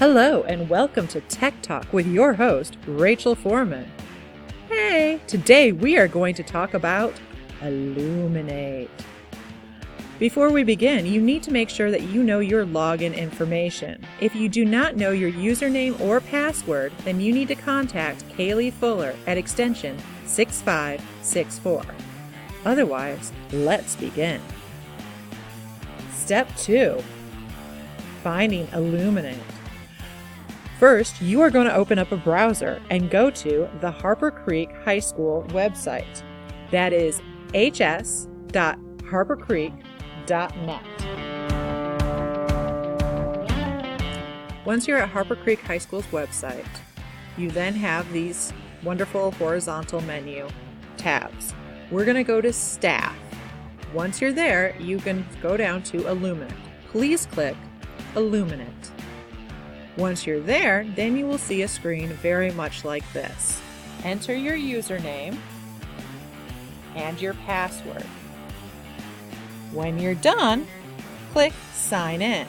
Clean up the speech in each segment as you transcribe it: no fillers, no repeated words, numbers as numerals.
Hello and welcome to Tech Talk with your host, Rachel Foreman. Hey, today we are going to talk about Illuminate. Before we begin, you need to make sure that you know your login information. If you do not know your username or password, then you need to contact Kaylee Fuller at extension 6564. Otherwise, let's begin. Step 2. Finding Illuminate. First, you are going to open up a browser and go to the Harper Creek High School website. That is hs.harpercreek.net. Once you're at Harper Creek High School's website, you then have these wonderful horizontal menu tabs. We're going to go to Staff. Once you're there, you can go down to Illuminate. Please click Illuminate. Once you're there, then you will see a screen very much like this. Enter your username and your password. When you're done, click Sign In.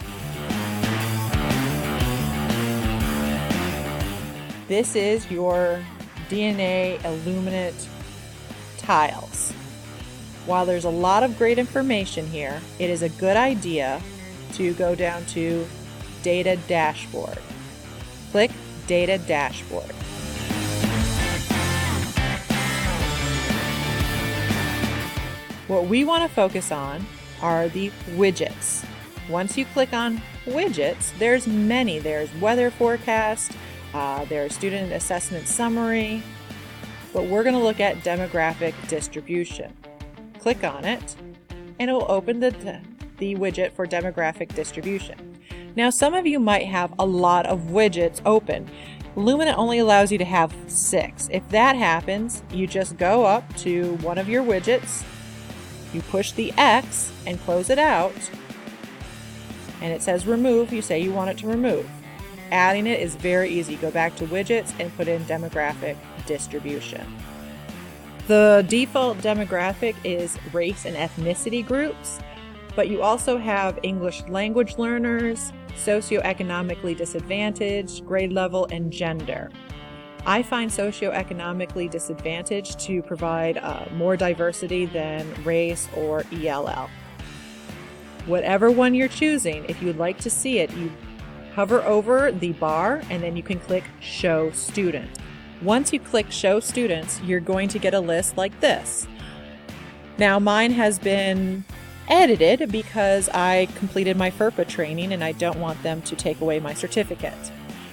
This is your DNA Illuminate tiles. While there's a lot of great information here, it is a good idea to go down to Data Dashboard. Click Data Dashboard. What we want to focus on are the widgets. Once you click on widgets, there's many. There's weather forecast, there's student assessment summary, but we're going to look at demographic distribution. Click on it, and it will open the widget for demographic distribution. Now, some of you might have a lot of widgets open. Illuminate only allows you to have 6. If that happens, you just go up to one of your widgets, you push the X and close it out, and it says remove. You say you want it to remove. Adding it is very easy. Go back to widgets and put in demographic distribution. The default demographic is race and ethnicity groups, but you also have English language learners, socioeconomically disadvantaged, grade level, and gender. I find socioeconomically disadvantaged to provide more diversity than race or ELL. Whatever one you're choosing, if you'd like to see it, you hover over the bar and then you can click Show Student. Once you click Show Students, you're going to get a list like this. Now, mine has been edited because I completed my FERPA training and I don't want them to take away my certificate.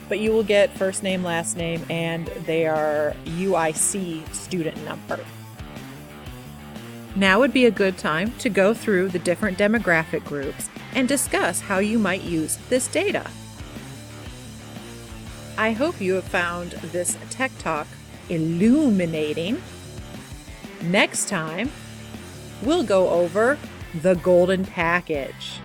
But you will get first name, last name, and their UIC student number. Now would be a good time to go through the different demographic groups and discuss how you might use this data. I hope you have found this Tech Talk illuminating. Next time, we'll go over the golden package.